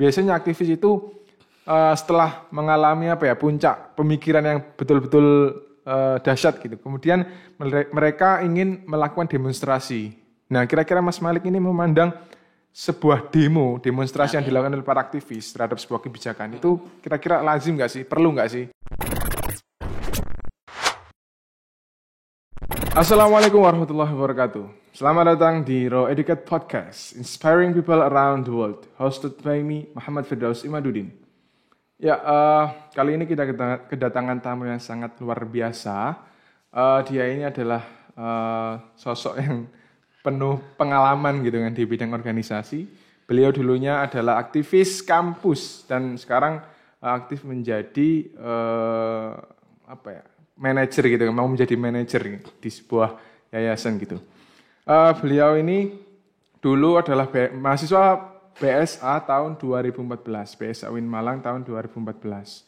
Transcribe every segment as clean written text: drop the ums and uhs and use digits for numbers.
biasanya aktivis itu setelah mengalami puncak pemikiran yang betul-betul dahsyat gitu. Kemudian mereka ingin melakukan demonstrasi. Nah, kira-kira Mas Malik ini memandang sebuah demonstrasi yang dilakukan oleh para aktivis terhadap sebuah kebijakan itu kira-kira lazim nggak sih? Perlu nggak sih? Assalamualaikum warahmatullahi wabarakatuh. Selamat datang di Raw Educate Podcast, Inspiring People Around the World, hosted by me, Muhammad Firdaus Imaduddin. Ya, kali ini kita kedatangan tamu yang sangat luar biasa. Dia ini adalah sosok yang penuh pengalaman gitu kan di bidang organisasi. Beliau dulunya adalah aktivis kampus dan sekarang aktif menjadi manajer gitu kan, mau menjadi manajer di sebuah yayasan gitu. Beliau ini dulu adalah mahasiswa BSA tahun 2014, BSA Win Malang tahun 2014.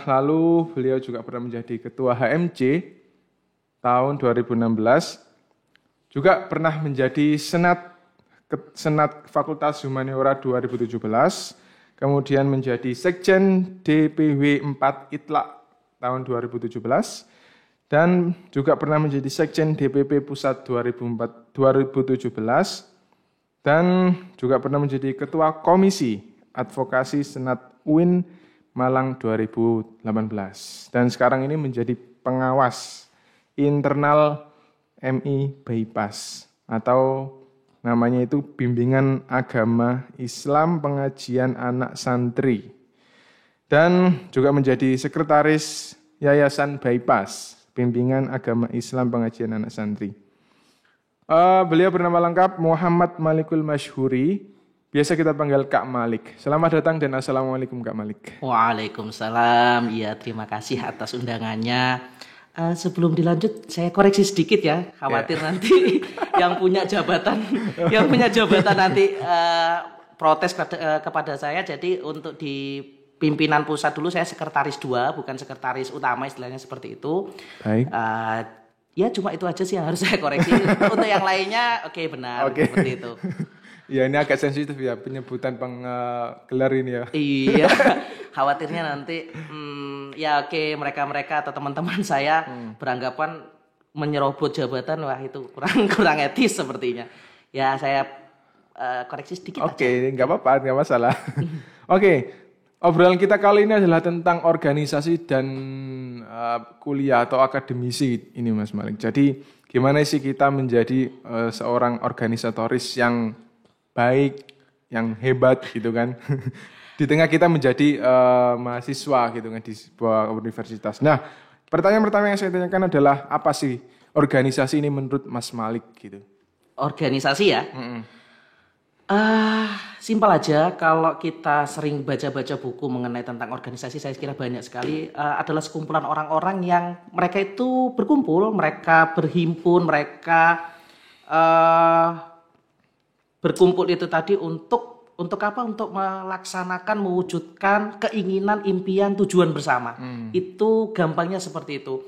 Lalu beliau juga pernah menjadi ketua HMC tahun 2016. Juga pernah menjadi Senat Fakultas Humaniora 2017, kemudian menjadi Sekjen DPW 4 ITLAK tahun 2017, dan juga pernah menjadi Sekjen DPP Pusat 2017, dan juga pernah menjadi Ketua Komisi Advokasi Senat UIN Malang 2018, dan sekarang ini menjadi pengawas internal MI Bypass atau namanya itu Bimbingan Agama Islam Pengajian Anak Santri, dan juga menjadi sekretaris Yayasan Bypass Bimbingan Agama Islam Pengajian Anak Santri. Beliau bernama lengkap Muhammad Malikul Masyhuri, biasa kita panggil Kak Malik. Selamat datang dan assalamualaikum Kak Malik. Waalaikumsalam. Iya, terima kasih atas undangannya. Sebelum dilanjut, saya koreksi sedikit ya. Khawatir nanti yang punya jabatan nanti protes kepada saya. Jadi untuk di pimpinan pusat dulu saya sekretaris 2, bukan sekretaris utama, istilahnya seperti itu. Baik. Ya cuma itu aja sih yang harus saya koreksi. Untuk yang lainnya, oke, benar. Seperti itu. Ya, ini agak sensitif ya penyebutan gelar ini ya. Iya, khawatirnya nanti mereka atau teman-teman saya beranggapan menyerobot jabatan, wah itu kurang etis sepertinya. Ya saya koreksi sedikit aja. Oke, nggak apa-apa, nggak masalah. Oke, obrolan kita kali ini adalah tentang organisasi dan kuliah atau akademisi ini Mas Malik. Jadi gimana sih kita menjadi seorang organisatoris yang baik, yang hebat gitu kan. Di tengah kita menjadi mahasiswa gitu kan di sebuah universitas. Nah, pertanyaan pertama yang saya tanyakan adalah apa sih organisasi ini menurut Mas Malik gitu? Organisasi ya? Simpel aja, kalau kita sering baca-baca buku mengenai tentang organisasi, saya kira banyak sekali, adalah sekumpulan orang-orang yang mereka itu berkumpul, mereka berhimpun, mereka berkumpul itu tadi untuk apa? Untuk melaksanakan, mewujudkan keinginan, impian, tujuan bersama. Itu gampangnya seperti itu.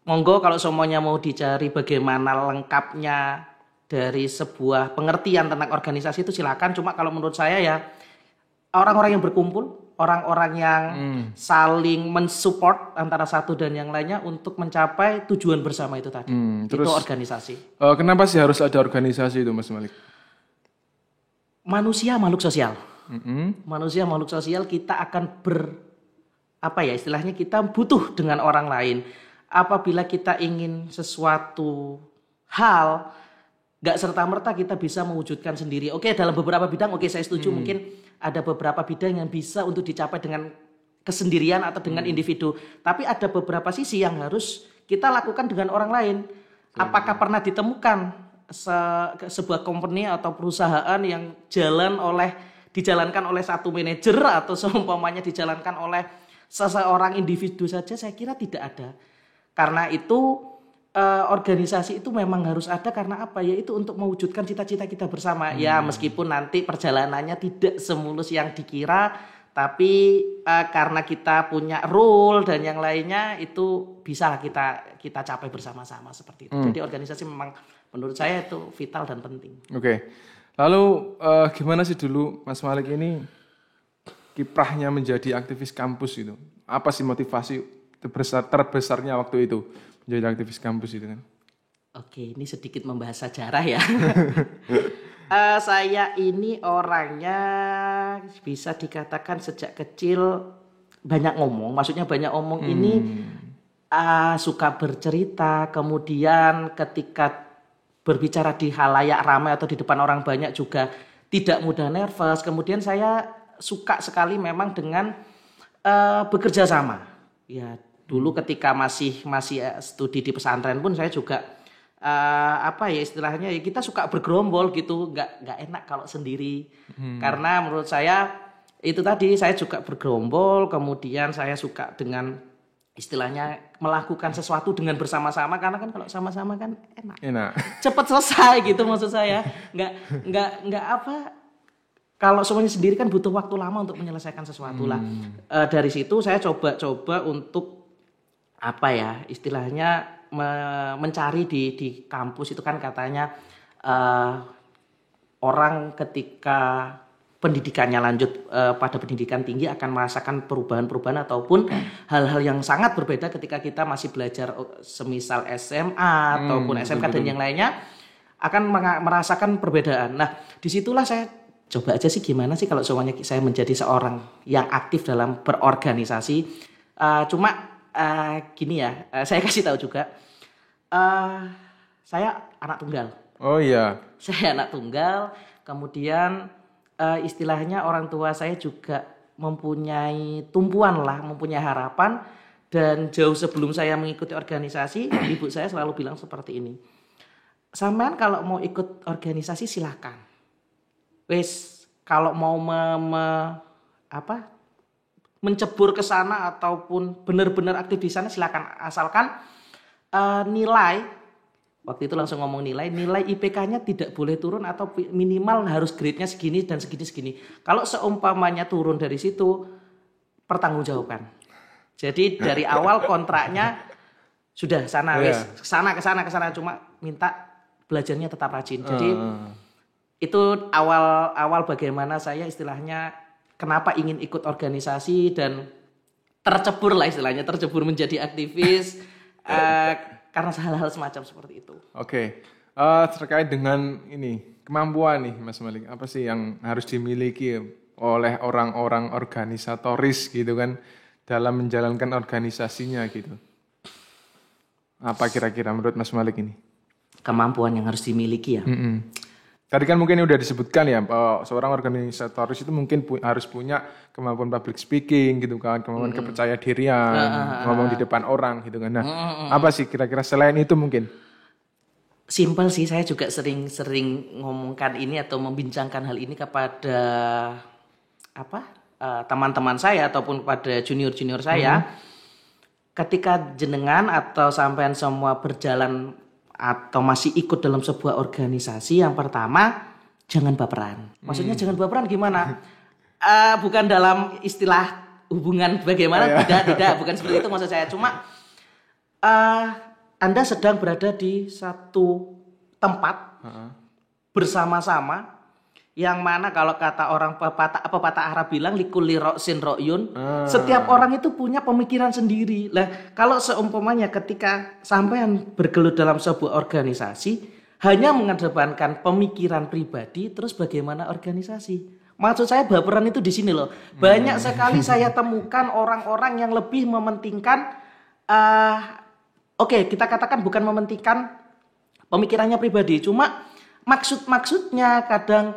Monggo kalau semuanya mau dicari bagaimana lengkapnya dari sebuah pengertian tentang organisasi itu silakan. Cuma kalau menurut saya ya orang-orang yang berkumpul, orang-orang yang saling mensupport antara satu dan yang lainnya untuk mencapai tujuan bersama itu tadi. Itu organisasi. Kenapa sih harus ada organisasi itu Mas Malik? Manusia makhluk sosial. Manusia makhluk sosial, kita akan istilahnya kita butuh dengan orang lain. Apabila kita ingin sesuatu hal, gak serta-merta kita bisa mewujudkan sendiri. Oke, dalam beberapa bidang, saya setuju. Mungkin ada beberapa bidang yang bisa untuk dicapai dengan kesendirian atau dengan individu. Tapi ada beberapa sisi yang harus kita lakukan dengan orang lain. Apakah pernah ditemukan sebuah company atau perusahaan yang dijalankan oleh satu manajer atau seumpamanya dijalankan oleh seseorang individu saja? Saya kira tidak ada. Karena itu organisasi itu memang harus ada karena apa? Yaitu untuk mewujudkan cita-cita kita bersama. Ya meskipun nanti perjalanannya tidak semulus yang dikira, tapi karena kita punya role dan yang lainnya itu bisa kita capai bersama-sama seperti itu. Jadi organisasi memang menurut saya itu vital dan penting. Oke. Lalu gimana sih dulu Mas Malik ini kiprahnya menjadi aktivis kampus itu? Apa sih motivasi terbesarnya waktu itu menjadi aktivis kampus itu kan? Oke, ini sedikit membahas sejarah ya. Saya ini orangnya bisa dikatakan sejak kecil banyak ngomong. Maksudnya banyak ngomong ini suka bercerita. Kemudian ketika berbicara di halayak ramai atau di depan orang banyak juga tidak mudah nervous. Kemudian saya suka sekali memang dengan bekerja sama. Ya, dulu ketika masih studi di pesantren pun saya juga istilahnya ya kita suka bergerombol gitu, nggak enak kalau sendiri. Karena menurut saya itu tadi saya juga bergerombol, kemudian saya suka dengan istilahnya melakukan sesuatu dengan bersama-sama, karena kan kalau sama-sama kan enak. Cepat selesai gitu maksud saya. Nggak kalau semuanya sendiri kan butuh waktu lama untuk menyelesaikan sesuatu lah. Dari situ saya coba untuk istilahnya mencari di kampus itu kan katanya orang ketika pendidikannya lanjut pada pendidikan tinggi akan merasakan perubahan-perubahan ataupun hal-hal yang sangat berbeda ketika kita masih belajar semisal SMA ataupun SMK dan yang lainnya akan merasakan perbedaan. Nah, disitulah saya coba aja sih gimana sih kalau semuanya saya menjadi seorang yang aktif dalam berorganisasi. Gini ya, saya kasih tahu juga. Saya anak tunggal. Oh iya. Saya anak tunggal. Kemudian istilahnya orang tua saya juga mempunyai tumpuan lah, mempunyai harapan. Dan jauh sebelum saya mengikuti organisasi, ibu saya selalu bilang seperti ini. Sampean kalau mau ikut organisasi silakan. Wes kalau mau mencebur ke sana ataupun benar-benar aktif di sana silakan, asalkan nilai, waktu itu langsung ngomong nilai IPK-nya tidak boleh turun atau minimal harus grade-nya segini dan segini. Kalau seumpamanya turun dari situ, pertanggungjawabkan. Jadi dari awal kontraknya sudah sana wes, ke sana cuma minta belajarnya tetap rajin. Jadi itu awal bagaimana saya istilahnya kenapa ingin ikut organisasi dan tercebur menjadi aktivis. Karena hal-hal semacam seperti itu. Oke. Terkait dengan ini kemampuan nih Mas Malik, apa sih yang harus dimiliki oleh orang-orang organisatoris gitu kan dalam menjalankan organisasinya gitu? Apa kira-kira menurut Mas Malik ini? Kemampuan yang harus dimiliki ya. Tadi kan mungkin udah disebutkan ya, seorang organisatoris itu mungkin harus punya kemampuan public speaking gitu kan, kemampuan kepercayaan dirian, ngomong di depan orang gitu kan. Nah, apa sih kira-kira selain itu mungkin? Simpel sih, saya juga sering ngomongkan ini atau membincangkan hal ini kepada teman-teman saya ataupun kepada junior saya. Ketika jenengan atau sampean semua berjalan atau masih ikut dalam sebuah organisasi, yang pertama jangan baperan. Maksudnya jangan baperan gimana? Bukan dalam istilah hubungan bagaimana, tidak, bukan seperti itu maksud saya. Cuma Anda sedang berada di satu tempat bersama-sama, yang mana kalau kata orang pepatah Arab bilang likulli ra'sin ra'yun, setiap orang itu punya pemikiran sendiri. Lah, kalau seumpamanya ketika sampean bergelut dalam sebuah organisasi hanya mengedepankan pemikiran pribadi, terus bagaimana organisasi? Maksud saya baperan itu di sini loh. Banyak sekali saya temukan orang-orang yang lebih mementingkan kita katakan bukan mementingkan pemikirannya pribadi, cuma maksudnya kadang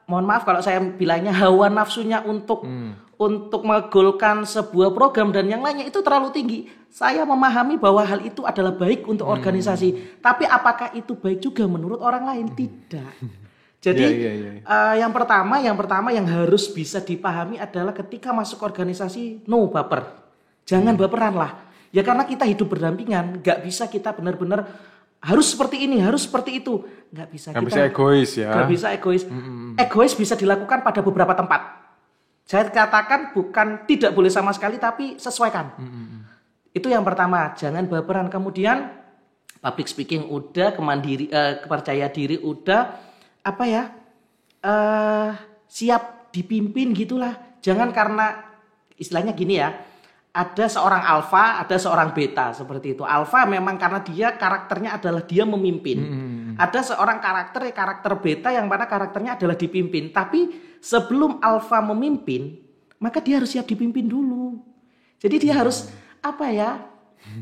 mohon maaf kalau saya bilangnya hawa nafsunya untuk menggolkan sebuah program dan yang lainnya itu terlalu tinggi. Saya memahami bahwa hal itu adalah baik untuk organisasi, tapi apakah itu baik juga menurut orang lain? Tidak. Jadi yang pertama yang harus bisa dipahami adalah ketika masuk organisasi, no baper, jangan baperan lah. Ya karena kita hidup berdampingan, nggak bisa kita benar-benar harus seperti ini, harus seperti itu. Nggak bisa. Nggak bisa egois ya. Nggak bisa egois. Egois bisa dilakukan pada beberapa tempat. Saya katakan bukan tidak boleh sama sekali, tapi sesuaikan. Itu yang pertama, jangan baperan. Kemudian public speaking udah, kepercaya diri udah, apa ya, siap dipimpin gitulah. Jangan karena istilahnya gini ya, ada seorang alfa, ada seorang beta seperti itu. Alfa memang karena dia karakternya adalah dia memimpin. Ada seorang karakter beta yang mana karakternya adalah dipimpin. Tapi sebelum alfa memimpin, maka dia harus siap dipimpin dulu. Jadi dia harus apa ya?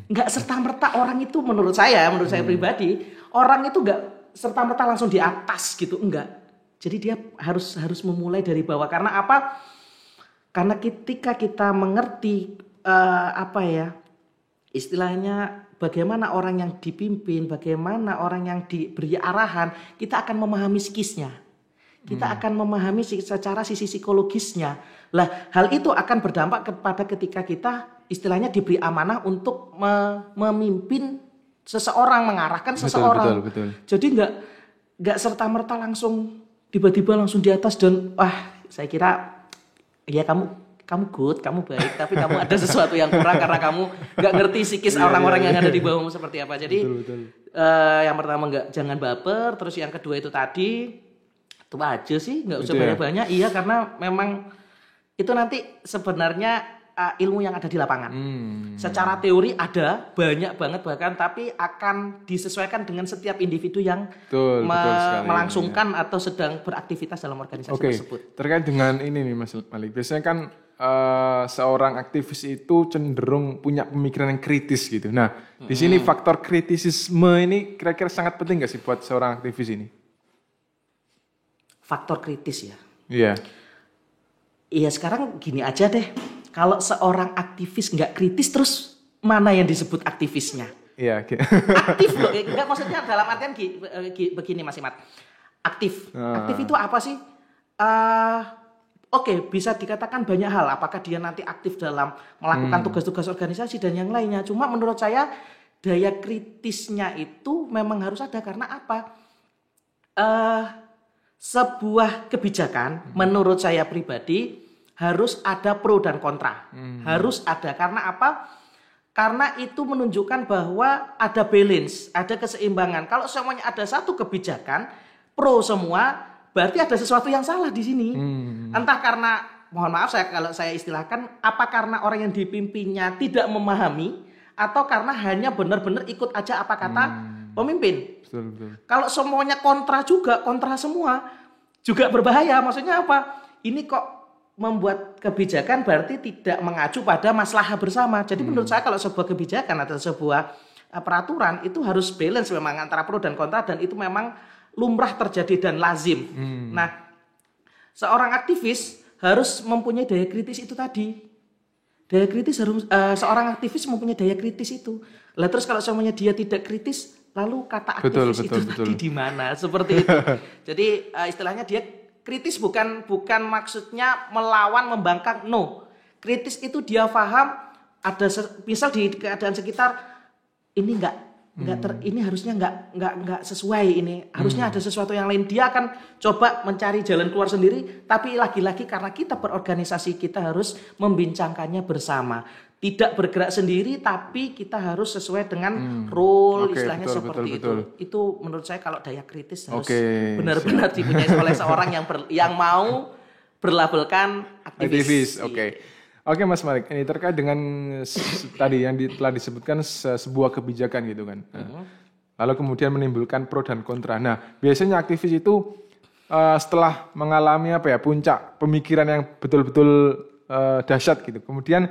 Nggak serta-merta orang itu menurut saya pribadi, orang itu nggak serta-merta langsung di atas gitu, enggak. Jadi dia harus memulai dari bawah. Karena apa? Karena ketika kita mengerti apa ya, istilahnya bagaimana orang yang dipimpin, bagaimana orang yang diberi arahan, kita akan memahami psikisnya. Kita akan memahami secara sisi psikologisnya. Lah, hal itu akan berdampak kepada ketika kita istilahnya diberi amanah untuk memimpin seseorang, mengarahkan seseorang. Betul. Jadi nggak serta-merta langsung tiba-tiba langsung di atas dan saya kira ya kamu good, kamu baik, tapi kamu ada sesuatu yang kurang karena kamu nggak ngerti psikis orang-orang yang ada di bawahmu seperti apa. Jadi yang pertama jangan baper, terus yang kedua itu tadi itu aja sih, nggak usah banyak-banyak. Iya, karena memang itu nanti sebenarnya ilmu yang ada di lapangan. Secara teori ada banyak banget bahkan, tapi akan disesuaikan dengan setiap individu yang melangsungkan atau sedang beraktivitas dalam organisasi tersebut. Terkait dengan ini nih Mas Malik, biasanya kan seorang aktivis itu cenderung punya pemikiran yang kritis gitu. Nah, di sini faktor kritisisme ini kira-kira sangat penting nggak sih buat seorang aktivis ini? Faktor kritis ya. Iya. Iya, sekarang gini aja deh. Kalau seorang aktivis nggak kritis, terus mana yang disebut aktivisnya? Iya. Aktif loh, nggak maksudnya dalam artian begini Mas Imat. Aktif itu apa sih? Oke, bisa dikatakan banyak hal. Apakah dia nanti aktif dalam melakukan tugas-tugas organisasi dan yang lainnya. Cuma menurut saya daya kritisnya itu memang harus ada. Karena apa? Sebuah kebijakan menurut saya pribadi harus ada pro dan kontra. Harus ada. Karena apa? Karena itu menunjukkan bahwa ada balance, ada keseimbangan. Kalau semuanya ada satu kebijakan, pro semua, berarti ada sesuatu yang salah di sini. Entah karena, mohon maaf kalau saya istilahkan, apa karena orang yang dipimpinnya tidak memahami, atau karena hanya benar-benar ikut aja apa kata pemimpin. Betul. Kalau semuanya kontra semua, juga berbahaya. Maksudnya apa? Ini kok membuat kebijakan berarti tidak mengacu pada maslahat bersama. Jadi menurut saya kalau sebuah kebijakan atau sebuah peraturan itu harus balance memang antara pro dan kontra, dan itu memang lumrah terjadi dan lazim. Nah, seorang aktivis harus mempunyai daya kritis itu tadi. Daya kritis harus seorang aktivis mempunyai daya kritis itu. Lah terus kalau semuanya dia tidak kritis, lalu kata aktivis itu tadi di mana? Seperti itu. Jadi istilahnya dia kritis bukan maksudnya melawan, membangkang, no. Kritis itu dia paham ada misal di keadaan sekitar ini ini harusnya nggak sesuai, ini harusnya ada sesuatu yang lain. Dia akan coba mencari jalan keluar sendiri, tapi lagi-lagi karena kita berorganisasi kita harus membincangkannya bersama. Tidak bergerak sendiri, tapi kita harus sesuai dengan role, istilahnya seperti itu. Itu menurut saya kalau daya kritis harus benar-benar dipunyai oleh seorang yang mau berlabelkan aktivis. Oke Mas Malik, ini terkait dengan tadi yang telah disebutkan sebuah kebijakan gitu kan. Lalu kemudian menimbulkan pro dan kontra. Nah, biasanya aktivis itu setelah mengalami puncak pemikiran yang betul-betul dahsyat gitu. Kemudian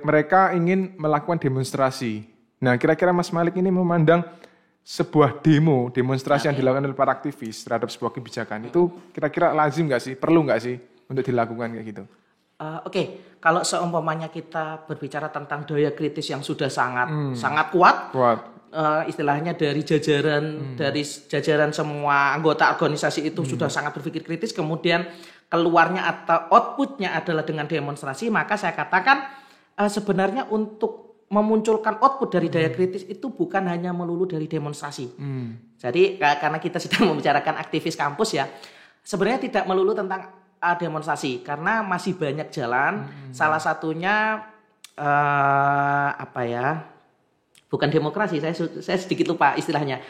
mereka ingin melakukan demonstrasi. Nah, kira-kira Mas Malik ini memandang sebuah demonstrasi yang dilakukan oleh para aktivis terhadap sebuah kebijakan itu kira-kira lazim nggak sih? Perlu nggak sih untuk dilakukan kayak gitu? Oke, kalau seumpamanya kita berbicara tentang daya kritis yang sudah sangat kuat. Istilahnya dari jajaran semua anggota organisasi itu sudah sangat berpikir kritis, kemudian keluarnya atau outputnya adalah dengan demonstrasi, maka saya katakan sebenarnya untuk memunculkan output dari daya kritis itu bukan hanya melulu dari demonstrasi. Jadi karena kita sedang membicarakan aktivis kampus ya, sebenarnya tidak melulu tentang demonstrasi, karena masih banyak jalan. Salah satunya bukan demokrasi, saya sedikit lupa istilahnya.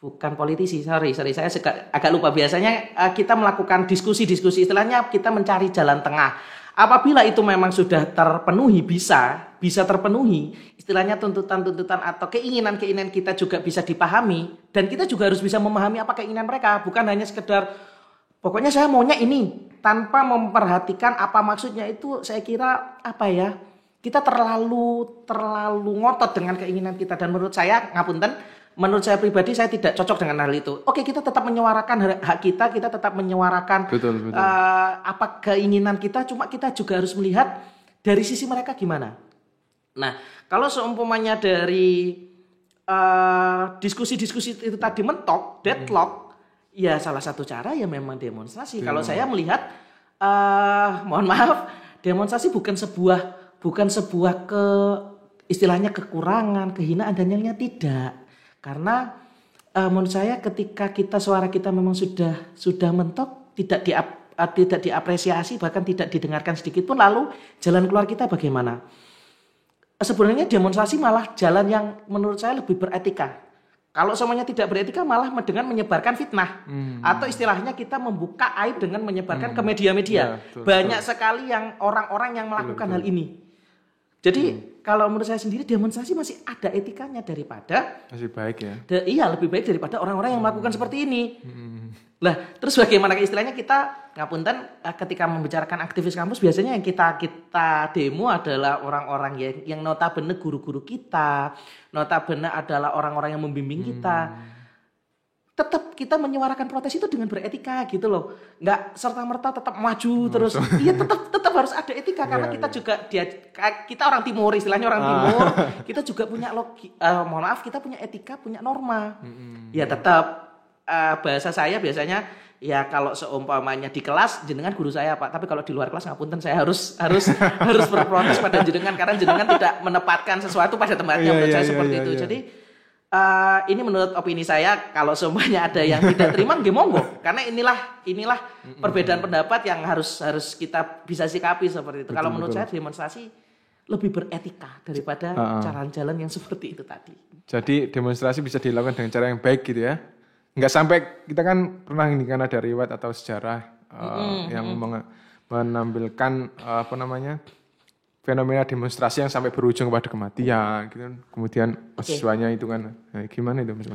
bukan politisi, sorry saya agak lupa. Biasanya kita melakukan diskusi istilahnya kita mencari jalan tengah. Apabila itu memang sudah terpenuhi, bisa terpenuhi, istilahnya tuntutan-tuntutan atau keinginan-keinginan kita juga bisa dipahami, dan kita juga harus bisa memahami apa keinginan mereka, bukan hanya sekedar pokoknya saya maunya ini tanpa memperhatikan apa maksudnya. Itu saya kira kita terlalu ngotot dengan keinginan kita, dan menurut saya menurut saya pribadi, saya tidak cocok dengan hal itu. Oke, kita tetap menyuarakan hak kita tetap menyuarakan Betul. apa keinginan kita, cuma kita juga harus melihat dari sisi mereka gimana. Nah, kalau seumpamanya dari diskusi-diskusi itu tadi mentok, deadlock, ya salah satu cara ya memang demonstrasi. Kalau saya melihat, mohon maaf, demonstrasi bukan sebuah istilahnya kekurangan, kehinaan dan lainnya, tidak. Karena menurut saya ketika suara kita memang sudah mentok, tidak diapresiasi, bahkan tidak didengarkan sedikit pun, lalu jalan keluar kita bagaimana? Sebenarnya demonstrasi malah jalan yang menurut saya lebih beretika. Kalau semuanya tidak beretika, malah dengan menyebarkan fitnah. Atau istilahnya kita membuka aib dengan menyebarkan ke media-media. Banyak sekali orang-orang yang melakukan hal ini. Jadi kalau menurut saya sendiri, demonstrasi masih ada etikanya daripada masih baik ya. Iya, lebih baik daripada orang-orang yang melakukan seperti ini. Lah, terus bagaimana istilahnya kita ngapunten ketika membicarakan aktivis kampus, biasanya yang kita demo adalah orang-orang yang notabene guru-guru kita, notabene adalah orang-orang yang membimbing kita. Tetap kita menyuarakan protes itu dengan beretika gitu loh. Nggak serta-merta tetap maju terus. Iya, tetap harus ada etika, karena kita juga kita orang timur, istilahnya orang timur, kita juga punya kita punya etika, punya norma. Ya tetap bahasa saya biasanya ya kalau seumpamanya di kelas jenengan guru saya Pak, tapi kalau di luar kelas ngapunten saya harus berprotes pada jenengan, karena jenengan tidak menempatkan sesuatu pada tempatnya. Menurut saya seperti itu. Jadi ini menurut opini saya, kalau semuanya ada yang tidak terima, monggo. Karena inilah perbedaan pendapat yang harus kita bisa sikapi seperti itu. Kalau menurut saya demonstrasi lebih beretika daripada jalan-jalan yang seperti itu tadi. Jadi demonstrasi bisa dilakukan dengan cara yang baik gitu ya. Nggak sampai, kita kan pernah ini kan ada riwayat atau sejarah yang menampilkan fenomena demonstrasi yang sampai berujung pada kematian gitu. Kemudian mahasiswanya itu kan gimana itu Mas?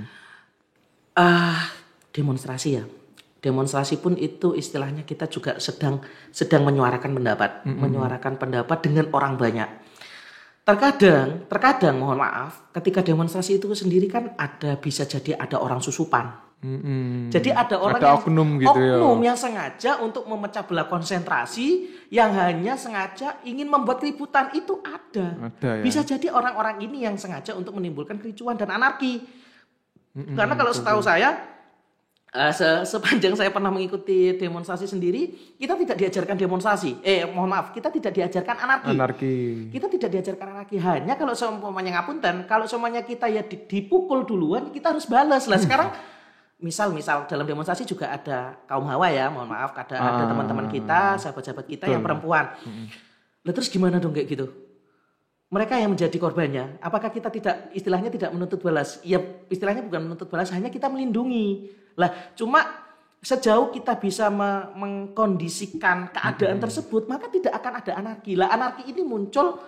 Demonstrasi pun itu istilahnya kita juga sedang menyuarakan pendapat dengan orang banyak. Terkadang mohon maaf, ketika demonstrasi itu sendiri kan bisa jadi ada orang susupan. Jadi ada oknum yang sengaja untuk memecah belah konsentrasi, yang hanya sengaja ingin membuat keributan, itu ada ya? Bisa jadi orang-orang ini yang sengaja untuk menimbulkan kericuan dan anarki. Karena kalau setahu saya, sepanjang saya pernah mengikuti demonstrasi sendiri, kita tidak diajarkan demonstrasi. Kita tidak diajarkan anarki. Kita tidak diajarkan anarki. Hanya kalau seumpamanya ngapunten, kalau semuanya kita ya dipukul duluan, kita harus balas. Lah sekarang misal dalam demonstrasi juga ada kaum hawa ya, mohon maaf, ada teman-teman kita, sahabat-sahabat kita yang perempuan. Lah terus gimana dong kayak gitu? Mereka yang menjadi korbannya, apakah kita istilahnya tidak menuntut balas? Ya istilahnya bukan menuntut balas, hanya kita melindungi. Lah cuma sejauh kita bisa mengkondisikan keadaan tersebut, maka tidak akan ada anarki. Lah anarki ini muncul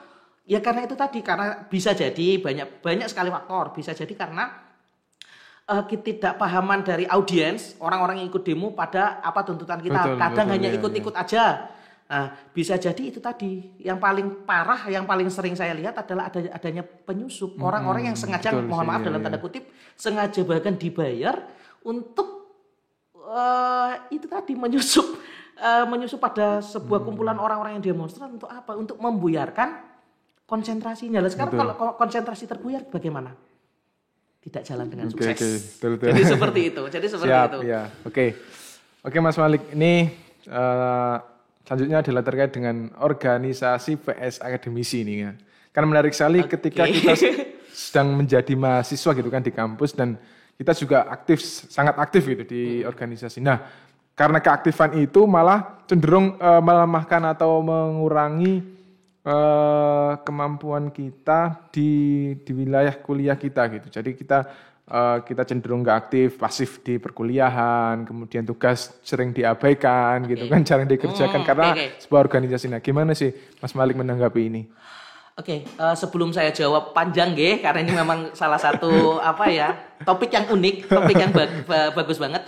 ya karena itu tadi, karena bisa jadi banyak sekali faktor. Bisa jadi karena ketidakpahaman dari audiens, orang-orang yang ikut demo pada apa tuntutan kita. Kadang hanya ikut-ikut aja. Nah, bisa jadi itu tadi yang paling parah, yang paling sering saya lihat adalah adanya penyusup, orang-orang yang sengaja, mohon maaf dalam tanda kutip, sengaja bahkan dibayar untuk itu tadi menyusup pada sebuah kumpulan orang-orang yang demonstran. Untuk apa? Untuk membuyarkan konsentrasinya. Lah sekarang kalau konsentrasi terbuyar bagaimana? Tidak jalan dengan sukses. Betul. Jadi seperti itu. Siap, ya. Oke Mas Malik, ini selanjutnya adalah terkait dengan organisasi PS Akademisi ini ya. Kan menarik sekali ketika kita sedang menjadi mahasiswa gitu kan di kampus, dan kita juga sangat aktif gitu di organisasi. Nah, karena keaktifan itu malah cenderung melemahkan atau mengurangi kemampuan kita di wilayah kuliah kita gitu. Jadi kita kita cenderung nggak aktif, pasif di perkuliahan, kemudian tugas sering diabaikan gitu kan, jarang dikerjakan karena sebuah organisasi. Nah, gimana sih Mas Malik menanggapi ini? Oke, sebelum saya jawab panjang karena ini memang salah satu topik yang unik, topik yang bagus banget.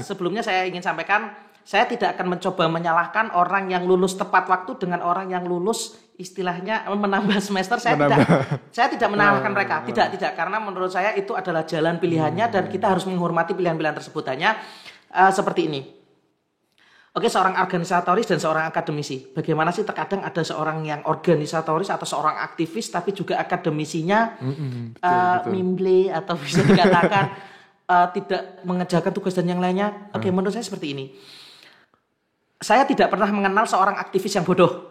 Sebelumnya saya ingin sampaikan, saya tidak akan mencoba menyalahkan orang yang lulus tepat waktu dengan orang yang lulus istilahnya menambah semester. Saya tidak menyalahkan mereka, tidak, karena menurut saya itu adalah jalan pilihannya dan kita harus menghormati pilihan-pilihan tersebut. Hanya seperti ini. Oke, seorang organisatoris dan seorang akademisi. Bagaimana sih terkadang ada seorang yang organisatoris atau seorang aktivis tapi juga akademisinya betul. mimble atau bisa dikatakan tidak mengerjakan tugas dan yang lainnya. Oke, menurut saya seperti ini. Saya tidak pernah mengenal seorang aktivis yang bodoh.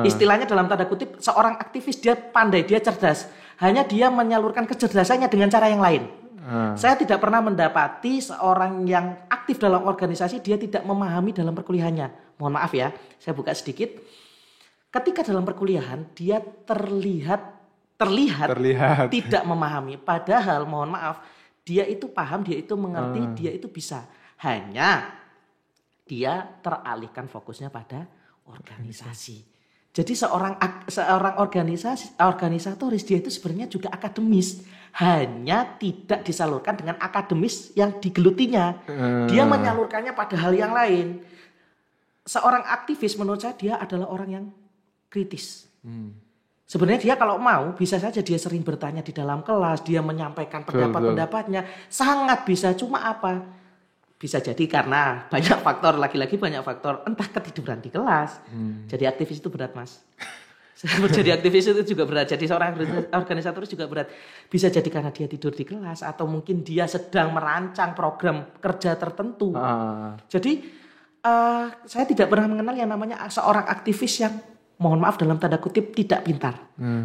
Istilahnya dalam tanda kutip, seorang aktivis dia pandai, dia cerdas. Hanya dia menyalurkan kecerdasannya dengan cara yang lain. Saya tidak pernah mendapati seorang yang aktif dalam organisasi, dia tidak memahami dalam perkuliahannya. Mohon maaf ya, saya buka sedikit. Ketika dalam perkuliahan, dia terlihat tidak memahami. Padahal, mohon maaf, dia itu paham, dia itu mengerti, dia itu bisa. Hanya dia teralihkan fokusnya pada organisasi. Jadi seorang organisatoris dia itu sebenarnya juga akademis, hanya tidak disalurkan dengan akademis yang digelutinya. Dia menyalurkannya pada hal yang lain. Seorang aktivis menurut saya dia adalah orang yang kritis. Sebenarnya dia kalau mau bisa saja dia sering bertanya di dalam kelas, dia menyampaikan pendapat-pendapatnya, sangat bisa. Cuma apa? Bisa jadi karena banyak faktor, lagi-lagi banyak faktor, entah ketiduran di kelas. Jadi aktivis itu berat, Mas. Jadi aktivis itu juga berat. Jadi seorang organisatoris juga berat. Bisa jadi karena dia tidur di kelas atau mungkin dia sedang merancang program kerja tertentu. Jadi saya tidak pernah mengenal yang namanya seorang aktivis yang mohon maaf dalam tanda kutip tidak pintar.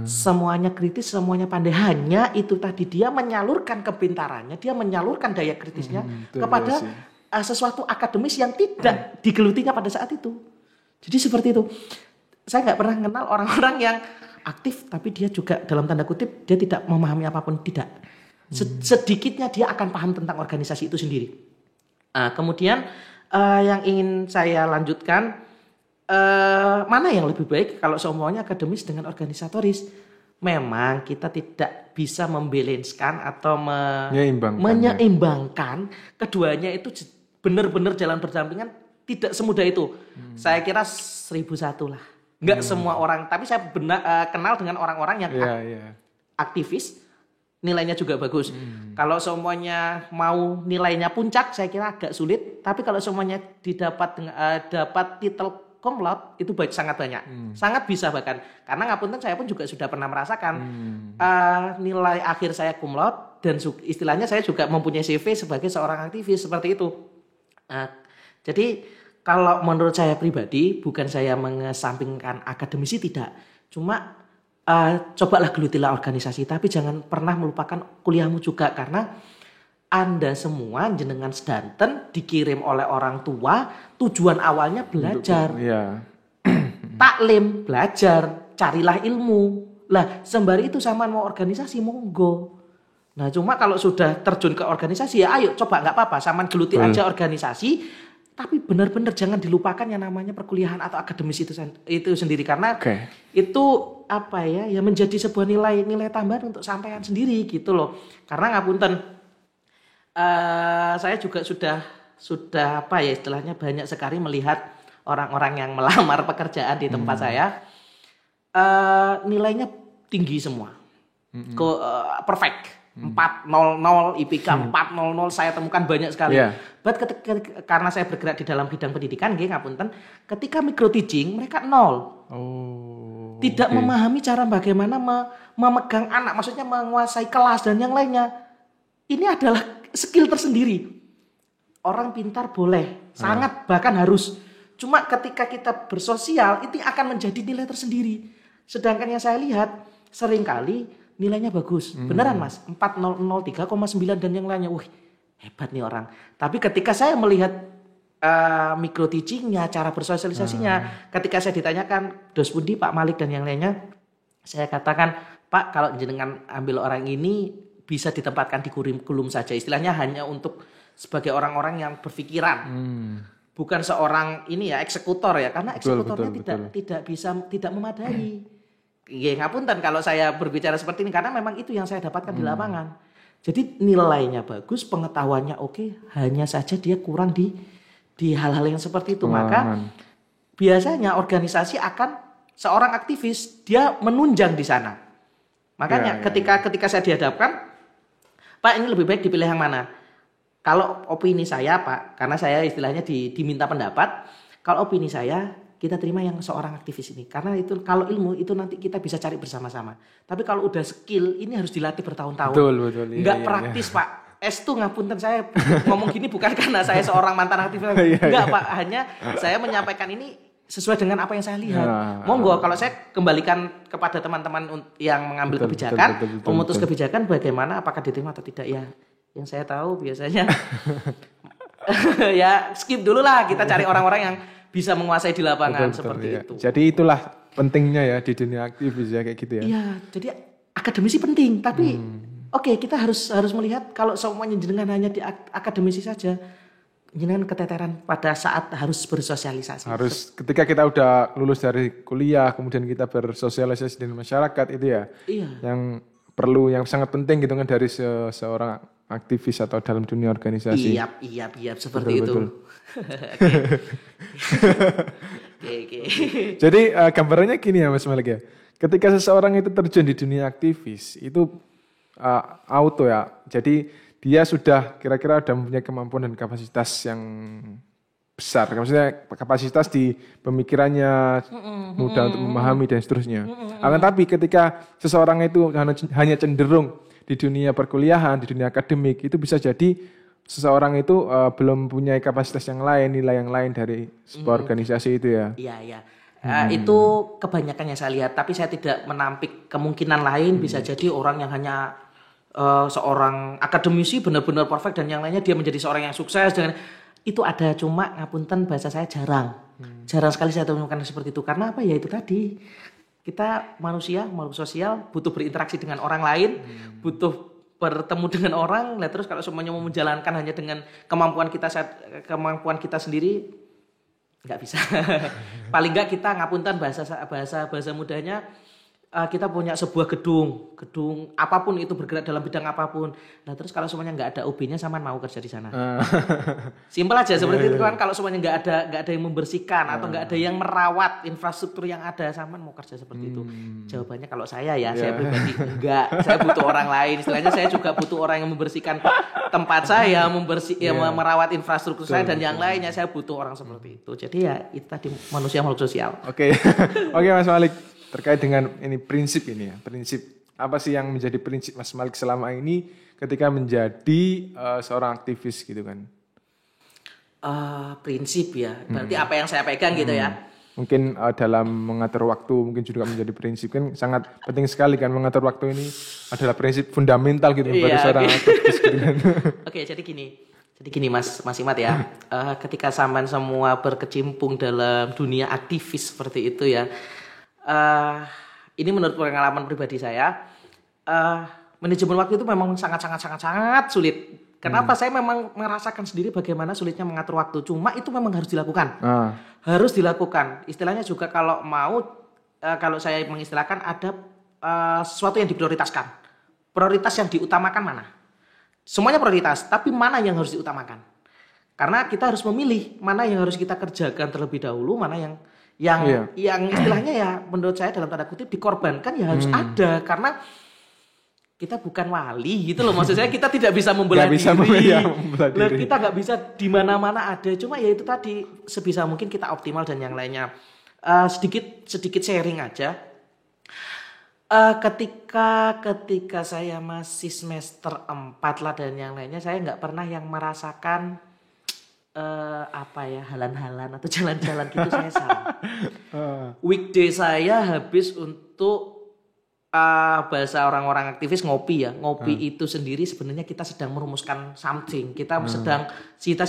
Semuanya kritis, semuanya pandai. Hanya itu tadi dia menyalurkan kepintarannya, dia menyalurkan daya kritisnya kepada sesuatu akademis yang tidak digelutinya pada saat itu. Jadi seperti itu. Saya nggak pernah kenal orang-orang yang aktif tapi dia juga dalam tanda kutip dia tidak memahami apapun, tidak. Sedikitnya dia akan paham tentang organisasi itu sendiri. Kemudian yang ingin saya lanjutkan, mana yang lebih baik kalau semuanya akademis dengan organisatoris? Memang kita tidak bisa membalanskan atau menyeimbangkan keduanya itu benar-benar jalan berdampingan, tidak semudah itu. Saya kira 1001 lah. Enggak semua orang, tapi saya kenal dengan orang-orang yang aktivis, nilainya juga bagus. Kalau semuanya mau nilainya puncak, saya kira agak sulit. Tapi kalau semuanya dapat titel cum laude itu sangat banyak, sangat bisa bahkan. Karena ngapunten saya pun juga sudah pernah merasakan nilai akhir saya cum laude dan istilahnya saya juga mempunyai CV sebagai seorang aktivis seperti itu. Jadi kalau menurut saya pribadi, bukan saya mengesampingkan akademisi, tidak. Cuma cobalah gelutilah organisasi, tapi jangan pernah melupakan kuliahmu juga. Karena Anda semua jenengan sedanten dikirim oleh orang tua, tujuan awalnya belajar. Taklim, belajar, carilah ilmu. Lah, sembari itu sama mau organisasi, monggo. Nah, cuma kalau sudah terjun ke organisasi, ya ayo coba, nggak apa-apa, saman geluti aja organisasi. Tapi benar-benar jangan dilupakan yang namanya perkuliahan atau akademis itu sendiri. Karena itu ya menjadi sebuah nilai tambahan untuk sampean sendiri gitu loh. Karena ngapunten, saya juga sudah istilahnya banyak sekali melihat orang-orang yang melamar pekerjaan di tempat saya, nilainya tinggi semua, perfect. 400 IPK 400 saya temukan banyak sekali. But karena saya bergerak di dalam bidang pendidikan, ngapunten, ketika micro teaching mereka 0. Tidak memahami cara bagaimana memegang anak, maksudnya menguasai kelas dan yang lainnya. Ini adalah skill tersendiri. Orang pintar boleh, sangat bahkan harus. Cuma ketika kita bersosial itu akan menjadi nilai tersendiri. Sedangkan yang saya lihat seringkali nilainya bagus. Beneran Mas, 400, 3,9 dan yang lainnya. Wih, hebat nih orang. Tapi ketika saya melihat micro teachingnya, cara bersosialisasinya, ketika saya ditanyakan, Dos Pundi, Pak Malik dan yang lainnya, saya katakan, Pak, kalau jenengan ambil orang ini bisa ditempatkan di kurikulum saja. Istilahnya hanya untuk sebagai orang-orang yang berpikiran. Bukan seorang ini ya eksekutor ya, karena eksekutornya tidak bisa, tidak memadai. Ya ngapunten kalau saya berbicara seperti ini karena memang itu yang saya dapatkan di lapangan. Jadi nilainya bagus, pengetahuannya oke, hanya saja dia kurang di hal-hal yang seperti itu. Maka biasanya organisasi akan seorang aktivis dia menunjang di sana. Makanya ketika saya dihadapkan, Pak ini lebih baik dipilih yang mana? Kalau opini saya Pak, karena saya istilahnya diminta pendapat, kalau opini saya kita terima yang seorang aktivis ini. Karena itu kalau ilmu itu nanti kita bisa cari bersama-sama. Tapi kalau udah skill ini harus dilatih bertahun-tahun. Betul. Nggak praktis Pak. S2 ngapunten saya ngomong gini bukan karena saya seorang mantan aktivis. Enggak Pak, hanya saya menyampaikan ini sesuai dengan apa yang saya lihat. Monggo kalau saya kembalikan kepada teman-teman yang mengambil kebijakan, memutus kebijakan bagaimana apakah diterima atau tidak ya. Yang saya tahu biasanya ya skip dulu lah, kita cari orang-orang yang bisa menguasai di lapangan seperti itu. Jadi itulah pentingnya ya di dunia aktivis ya kayak gitu ya. Iya, jadi akademisi penting, tapi oke, kita harus melihat kalau semuanya jenengan hanya di akademisi saja, jenengan keteteran pada saat harus bersosialisasi. Harus ketika kita udah lulus dari kuliah, kemudian kita bersosialisasi dengan masyarakat itu ya. Iya. Yang perlu, yang sangat penting gitu kan dari seorang aktivis atau dalam dunia organisasi. Iya, seperti itu. Oke. Jadi gambarannya gini ya Mas Malik ya. Ketika seseorang itu terjun di dunia aktivis itu auto ya. Jadi dia sudah kira-kira ada mempunyai kemampuan dan kapasitas yang besar. Maksudnya kapasitas di pemikirannya mudah untuk memahami dan seterusnya. Akan tapi ketika seseorang itu hanya cenderung di dunia perkuliahan, di dunia akademik, itu bisa jadi seseorang itu belum punya kapasitas yang lain, nilai yang lain dari sebuah organisasi itu ya. Iya. Itu kebanyakan yang saya lihat, tapi saya tidak menampik kemungkinan lain. Bisa jadi orang yang hanya seorang akademisi benar-benar perfect dan yang lainnya dia menjadi seorang yang sukses dengan itu ada, cuma ngapunten bahasa saya jarang sekali saya temukan seperti itu. Karena apa ya, itu tadi kita manusia, makhluk sosial, butuh berinteraksi dengan orang lain, butuh bertemu dengan orang. Nah, terus kalau semuanya mau menjalankan hanya dengan kemampuan kita sendiri, nggak bisa. Paling nggak kita ngapunten bahasa mudahnya, kita punya sebuah gedung apapun itu, bergerak dalam bidang apapun. Nah terus kalau semuanya nggak ada OB-nya, sama mau kerja di sana. Simpel aja seperti itu kan. Kalau semuanya nggak ada yang membersihkan atau nggak ada yang merawat infrastruktur yang ada, sama mau kerja seperti itu. Jawabannya kalau saya saya pribadi enggak. Saya butuh orang lain. Istilahnya saya juga butuh orang yang membersihkan tempat saya, merawat infrastruktur saya dan yang lainnya. Saya butuh orang seperti itu. Jadi ya itu tadi, manusia makhluk sosial. Oke Mas Malik. Terkait dengan ini prinsip apa sih yang menjadi prinsip Mas Malik selama ini ketika menjadi seorang aktivis gitu kan? Prinsip ya, berarti apa yang saya pegang gitu ya. Mungkin dalam mengatur waktu mungkin juga menjadi prinsip, kan sangat penting sekali kan, mengatur waktu ini adalah prinsip fundamental gitu bagi seorang aktivis gitu kan. Oke, jadi gini Mas Imat ya, ketika sampean semua berkecimpung dalam dunia aktivis seperti itu ya. Ini menurut pengalaman pribadi saya, manajemen waktu itu memang sangat sulit. Kenapa? Saya memang merasakan sendiri bagaimana sulitnya mengatur waktu. Cuma itu memang harus dilakukan. Harus dilakukan. Istilahnya juga kalau saya mengistilahkan ada sesuatu yang diprioritaskan. Prioritas yang diutamakan mana? Semuanya prioritas, tapi mana yang harus diutamakan? Karena kita harus memilih mana yang harus kita kerjakan terlebih dahulu, mana yang istilahnya ya menurut saya dalam tanda kutip dikorbankan ya harus ada, karena kita bukan wali gitu loh, maksud saya kita tidak bisa membelah diri. Kita nggak bisa di mana-mana ada, cuma ya itu tadi sebisa mungkin kita optimal dan yang lainnya. Sedikit sharing aja. Ketika saya masih semester 4 lah dan yang lainnya, saya nggak pernah yang merasakan halan-halan atau jalan-jalan gitu. Saya salah. Weekday saya habis untuk bahasa orang-orang aktivis ngopi ya. Ngopi itu sendiri sebenarnya kita sedang merumuskan something. Kita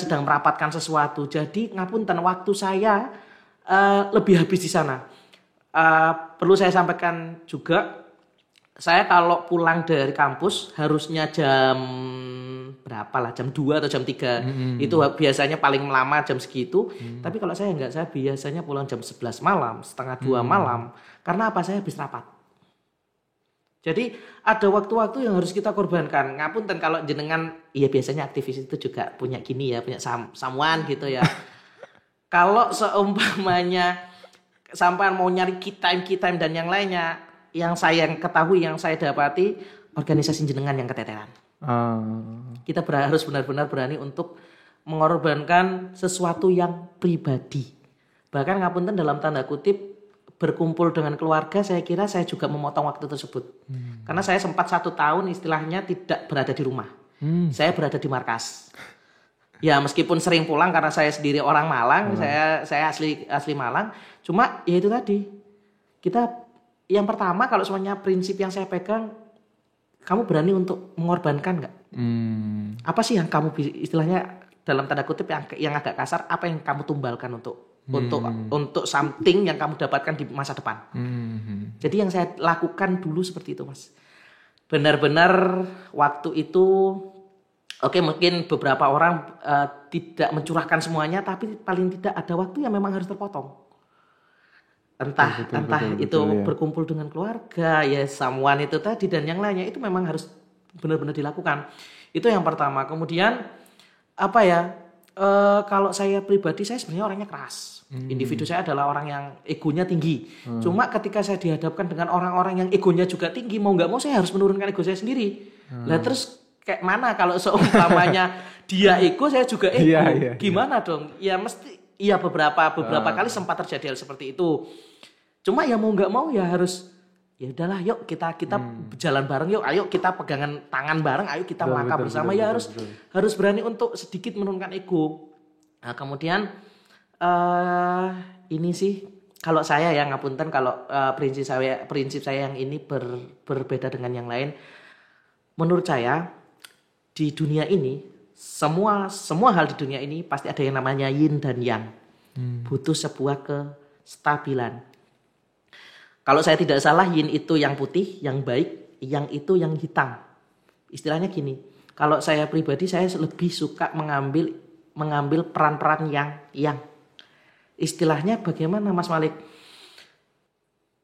sedang merapatkan sesuatu. Jadi ngapunten, waktu saya lebih habis di sana. Perlu saya sampaikan juga, saya kalau pulang dari kampus harusnya jam berapa lah, jam 2 atau jam 3. Itu biasanya paling lama jam segitu. Tapi kalau saya enggak, saya biasanya pulang jam 11 malam, setengah 2 malam. Karena apa? Saya habis rapat. Jadi ada waktu-waktu yang harus kita korbankan. Ngapunten kalau jenengan, ya biasanya aktivis itu juga punya gini ya, punya someone gitu ya. Kalau seumpamanya sampai mau nyari key time dan yang lainnya, yang saya ketahui, yang saya dapati, organisasi jenengan yang keteteran. Kita harus benar-benar berani untuk mengorbankan sesuatu yang pribadi. Bahkan ngapunten dalam tanda kutip berkumpul dengan keluarga, saya kira saya juga memotong waktu tersebut. Karena saya sempat 1 tahun istilahnya tidak berada di rumah. Saya berada di markas. Ya meskipun sering pulang karena saya sendiri orang Malang, saya asli Malang. Cuma ya itu tadi, kita yang pertama kalau semuanya prinsip yang saya pegang, kamu berani untuk mengorbankan nggak? Apa sih yang kamu istilahnya dalam tanda kutip yang agak kasar, apa yang kamu tumbalkan untuk something yang kamu dapatkan di masa depan? Jadi yang saya lakukan dulu seperti itu, Mas. Benar-benar waktu itu, oke, mungkin beberapa orang tidak mencurahkan semuanya, tapi paling tidak ada waktu yang memang harus terpotong. Entah itu ya. Berkumpul dengan keluarga, ya someone itu tadi dan yang lainnya, itu memang harus benar-benar dilakukan. Itu yang pertama. Kemudian apa ya? Kalau saya pribadi, saya sebenarnya orangnya keras. Individu saya adalah orang yang egonya tinggi. Cuma ketika saya dihadapkan dengan orang-orang yang egonya juga tinggi, mau nggak mau saya harus menurunkan ego saya sendiri. Lah terus kayak mana kalau seumpamanya dia ego, saya juga ego. Gimana dong? Ya mesti. Iya beberapa kali sempat terjadi hal seperti itu. Cuma ya mau nggak mau ya harus, ya udahlah, yuk kita berjalan bareng, yuk ayo kita pegangan tangan bareng, ayo kita melangkah bersama. Harus berani untuk sedikit menurunkan ego. Nah kemudian ini sih kalau saya yang ngapunten, kalau prinsip saya yang ini berbeda dengan yang lain. Menurut saya di dunia ini semua hal di dunia ini pasti ada yang namanya yin dan yang. Butuh sebuah kestabilan. Kalau saya tidak salah, yin itu yang putih, yang baik, yang itu yang hitam. Istilahnya gini, kalau saya pribadi saya lebih suka mengambil peran-peran yang. Istilahnya bagaimana Mas Malik?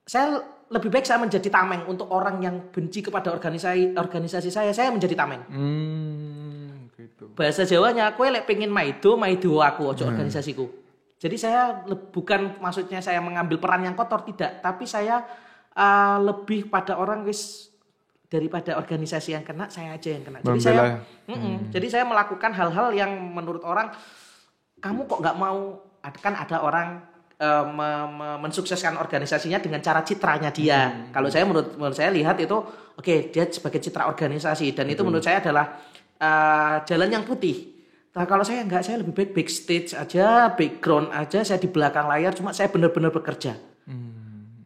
Saya lebih baik saya menjadi tameng untuk orang yang benci kepada organisasi saya menjadi tameng. Gitu. Bahasa Jawanya, kowe lek pengen maido aku ojo organisasiku. Jadi saya bukan maksudnya saya mengambil peran yang kotor, tidak, tapi saya lebih pada orang daripada organisasi yang kena, saya aja yang kena. Jadi saya melakukan hal-hal yang menurut orang, kamu kok nggak mau? Kan ada orang mensukseskan organisasinya dengan cara citranya dia. Kalau saya menurut saya lihat itu, oke, dia sebagai citra organisasi dan itu menurut saya adalah jalan yang putih. Nah kalau saya enggak, saya lebih baik backstage aja, background aja, saya di belakang layar, cuma saya benar-benar bekerja.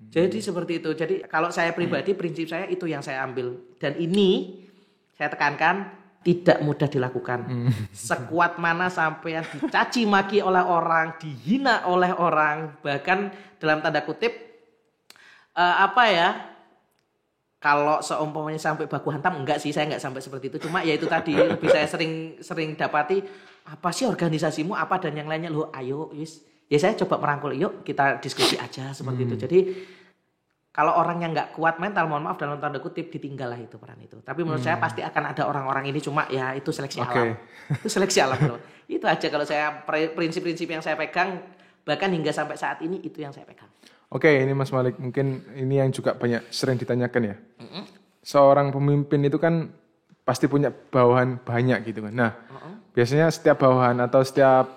Jadi seperti itu. Jadi kalau saya pribadi, prinsip saya itu yang saya ambil. Dan ini saya tekankan, tidak mudah dilakukan. Sekuat mana sampai yang dicaci maki oleh orang, dihina oleh orang, bahkan dalam tanda kutip, kalau seumpamanya sampai baku hantam, enggak sih, saya enggak sampai seperti itu. Cuma ya itu tadi, lebih saya sering dapati, apa sih organisasimu, apa dan yang lainnya. Loh ayo, ya saya coba merangkul, yuk kita diskusi aja seperti itu. Jadi kalau orang yang enggak kuat mental, mohon maaf dalam tanda kutip, ditinggal lah itu peran itu. Tapi menurut saya pasti akan ada orang-orang ini, cuma ya itu seleksi alam. Itu seleksi alam. Itu aja kalau saya, prinsip-prinsip yang saya pegang, bahkan hingga sampai saat ini itu yang saya pegang. Oke, ini Mas Malik, mungkin ini yang juga sering ditanyakan ya. Seorang pemimpin itu kan pasti punya bawahan banyak gitu kan. Nah, biasanya setiap bawahan atau setiap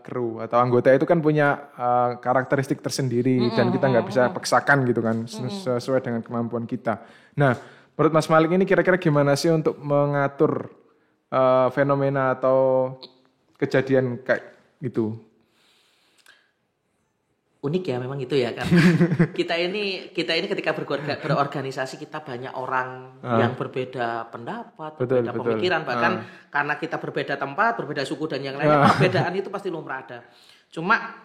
kru atau anggota itu kan punya karakteristik tersendiri dan kita nggak bisa paksakan gitu kan sesuai dengan kemampuan kita. Nah, menurut Mas Malik ini kira-kira gimana sih untuk mengatur fenomena atau kejadian kayak gitu? Unik ya memang itu ya kan. kita ini ketika berorganisasi kita banyak orang yang berbeda pendapat, berbeda pemikiran, bahkan karena kita berbeda tempat, berbeda suku dan yang lainnya, perbedaan itu pasti lumrah ada. Cuma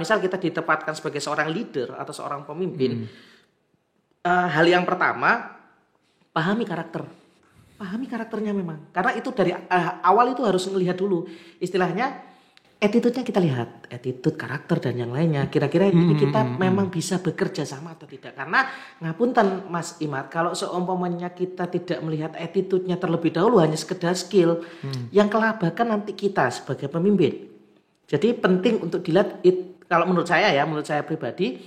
misal kita ditempatkan sebagai seorang leader atau seorang pemimpin, hal yang pertama pahami karakternya memang. Karena itu dari awal itu harus melihat dulu. Istilahnya attitude-nya kita lihat, attitude, karakter dan yang lainnya. Kira-kira ini kita memang bisa bekerja sama atau tidak. Karena ngapunten Mas Imad, kalau seumpamanya kita tidak melihat attitude-nya terlebih dahulu hanya sekedar skill, yang kelabakan nanti kita sebagai pemimpin. Jadi penting untuk dilihat, kalau menurut saya pribadi,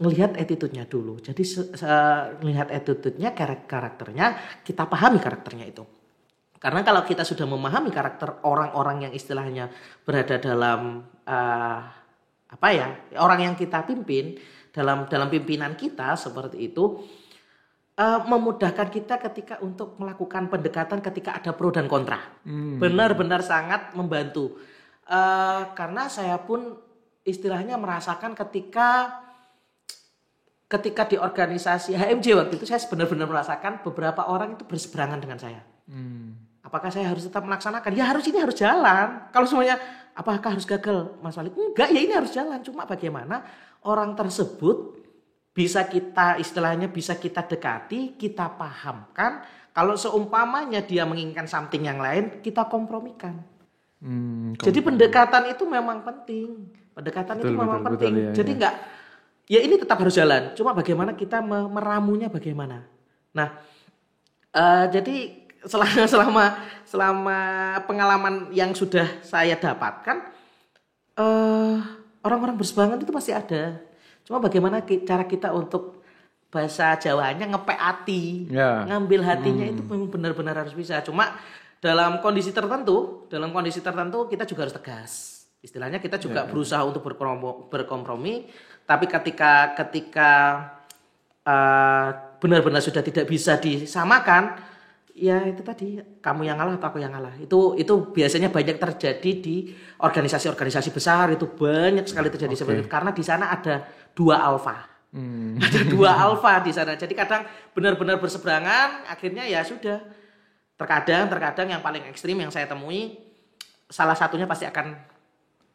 melihat attitude-nya dulu. Jadi melihat attitude-nya, karakternya, kita pahami karakternya itu. Karena kalau kita sudah memahami karakter orang-orang yang istilahnya berada dalam orang yang kita pimpin dalam pimpinan kita seperti itu, memudahkan kita ketika untuk melakukan pendekatan ketika ada pro dan kontra. Benar-benar sangat membantu. Karena saya pun istilahnya merasakan ketika di organisasi HMJ waktu itu saya benar-benar merasakan beberapa orang itu berseberangan dengan saya. Apakah saya harus tetap melaksanakan? Ya ini harus jalan. Kalau semuanya apakah harus gagal Mas Malik? Enggak, ya ini harus jalan. Cuma bagaimana orang tersebut bisa kita dekati, kita pahamkan. Kalau seumpamanya dia menginginkan something yang lain, kita kompromikan. Jadi pendekatan itu memang penting. Betul, penting. Jadi enggak, ya ini tetap harus jalan. Cuma bagaimana kita meramunya bagaimana. Nah, jadi selama pengalaman yang sudah saya dapatkan, orang-orang berseberangan itu pasti ada. Cuma bagaimana cara kita untuk bahasa Jawanya ngepek hati, ngambil hatinya itu memang benar-benar harus bisa. Cuma dalam kondisi tertentu kita juga harus tegas. Istilahnya kita juga berusaha untuk berkompromi. Tapi ketika benar-benar sudah tidak bisa disamakan, ya itu tadi, kamu yang ngalah atau aku yang ngalah. Itu biasanya banyak terjadi di organisasi-organisasi besar, itu banyak sekali terjadi seperti itu. Karena di sana ada dua alfa. Ada dua alfa di sana. Jadi kadang benar-benar berseberangan, akhirnya ya sudah. Terkadang yang paling ekstrim yang saya temui, salah satunya pasti akan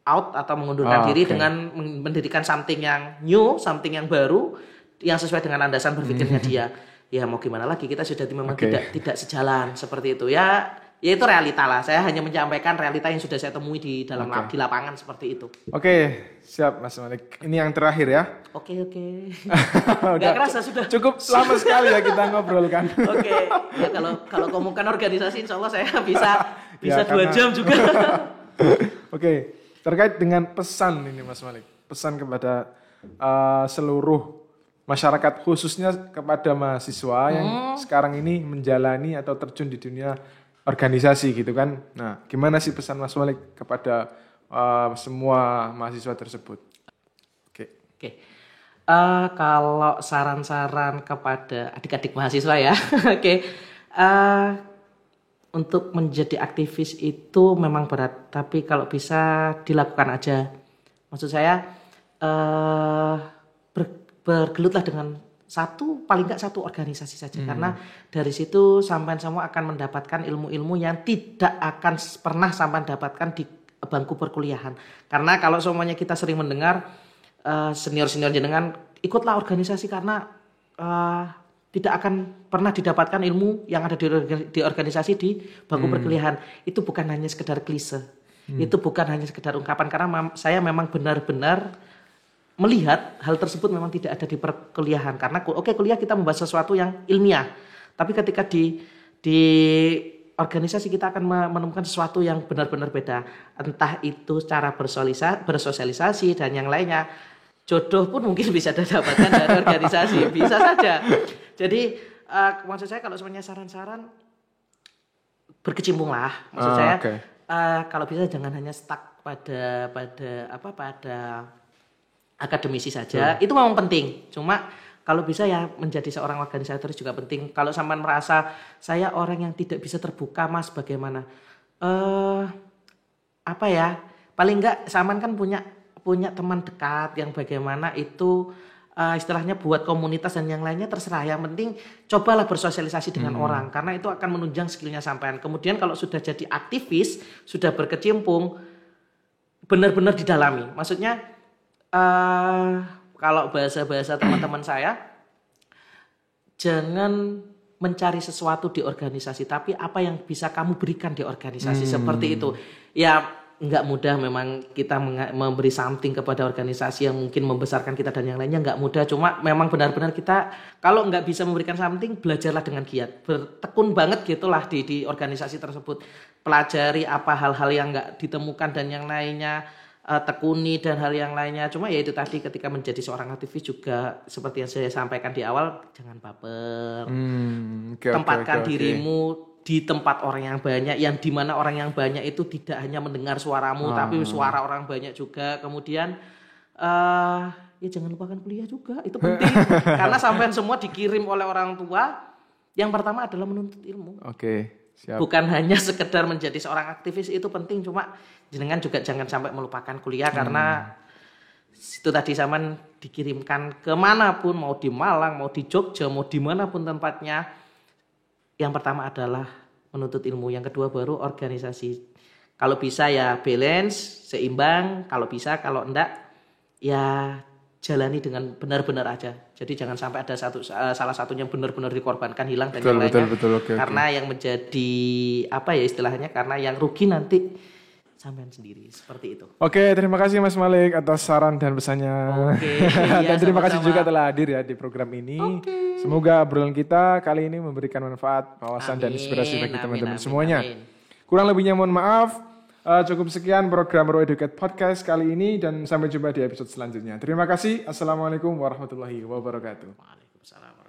out atau mengundurkan diri dengan mendirikan something yang new, something yang baru, yang sesuai dengan landasan berpikirnya dia. Ya mau gimana lagi, kita sudah memang tidak sejalan seperti itu ya itu realita lah. Saya hanya menyampaikan realita yang sudah saya temui di di lapangan seperti itu. Siap Mas Malik. Ini yang terakhir ya. Oke. Gak kerasa sudah. Cukup lama sekali ya kita ngobrol kan. Ya kalau ngomongkan organisasi insya Allah saya bisa 2 jam juga. Terkait dengan pesan ini Mas Malik. Pesan kepada seluruh masyarakat, khususnya kepada mahasiswa yang sekarang ini menjalani atau terjun di dunia organisasi gitu kan. Nah, gimana sih pesan Mas Malik kepada semua mahasiswa tersebut? Kalau saran-saran kepada adik-adik mahasiswa ya, untuk menjadi aktivis itu memang berat, tapi kalau bisa dilakukan aja. Maksud saya bergelutlah dengan paling nggak satu organisasi saja, karena dari situ sampai semua akan mendapatkan ilmu-ilmu yang tidak akan pernah sampai dapatkan di bangku perkuliahan. Karena kalau semuanya kita sering mendengar senior-senior jenengan ikutlah organisasi karena tidak akan pernah didapatkan ilmu yang ada di organisasi di bangku perkuliahan. Itu bukan hanya sekedar klise, itu bukan hanya sekedar ungkapan, karena saya memang benar-benar melihat hal tersebut memang tidak ada di perkuliahan. Karena kuliah kita membahas sesuatu yang ilmiah, tapi ketika di organisasi kita akan menemukan sesuatu yang benar-benar beda, entah itu cara bersosialisasi dan yang lainnya. Jodoh pun mungkin bisa didapatkan dari organisasi, bisa saja. Jadi maksud saya kalau semuanya saran-saran, berkecimpung lah. Maksud saya kalau bisa jangan hanya stuck pada akademisi saja. Itu memang penting. Cuma kalau bisa ya menjadi seorang organisator juga penting. Kalau sampean merasa saya orang yang tidak bisa terbuka Mas, bagaimana? Paling enggak sampean kan punya teman dekat yang bagaimana itu istilahnya buat komunitas dan yang lainnya terserah. Yang penting cobalah bersosialisasi dengan orang, karena itu akan menunjang skillnya sampean. Kemudian kalau sudah jadi aktivis, sudah berkecimpung, benar-benar didalami. Maksudnya kalau bahasa teman-teman saya, jangan mencari sesuatu di organisasi, tapi apa yang bisa kamu berikan di organisasi seperti itu. Ya nggak mudah memang kita memberi something kepada organisasi yang mungkin membesarkan kita dan yang lainnya, nggak mudah. Cuma memang benar-benar kita kalau nggak bisa memberikan something, belajarlah dengan giat, bertekun banget gitulah di organisasi tersebut, pelajari apa hal-hal yang nggak ditemukan dan yang lainnya, tekuni dan hal yang lainnya. Cuma ya itu tadi, ketika menjadi seorang aktivis juga seperti yang saya sampaikan di awal, jangan baper, tempatkan dirimu di tempat orang yang banyak, yang dimana orang yang banyak itu tidak hanya mendengar suaramu, tapi suara orang banyak juga. Kemudian ya jangan lupakan kuliah juga, itu penting. Karena sampean semua dikirim oleh orang tua, yang pertama adalah menuntut ilmu. Siap. Bukan hanya sekedar menjadi seorang aktivis, itu penting. Cuma jenengan juga jangan sampai melupakan kuliah, karena itu tadi zaman dikirimkan kemanapun, mau di Malang, mau di Jogja, mau dimanapun tempatnya. Yang pertama adalah menuntut ilmu, yang kedua baru organisasi. Kalau bisa ya balance, seimbang. Kalau bisa, kalau enggak ya jalani dengan benar-benar aja. Jadi jangan sampai ada salah satunya benar-benar dikorbankan, hilang dan yang lainnya. Betul. Karena yang menjadi apa ya istilahnya, karena yang rugi nanti sampean sendiri, seperti itu. Oke, terima kasih Mas Malik atas saran dan pesannya. Dan terima kasih juga telah hadir ya di program ini. Semoga obrolan kita kali ini memberikan manfaat, wawasan dan inspirasi bagi teman-teman semuanya. Kurang lebihnya mohon maaf. Cukup sekian program Raw Educate Podcast kali ini, dan sampai jumpa di episode selanjutnya. Terima kasih. Assalamualaikum warahmatullahi wabarakatuh. Waalaikumsalam.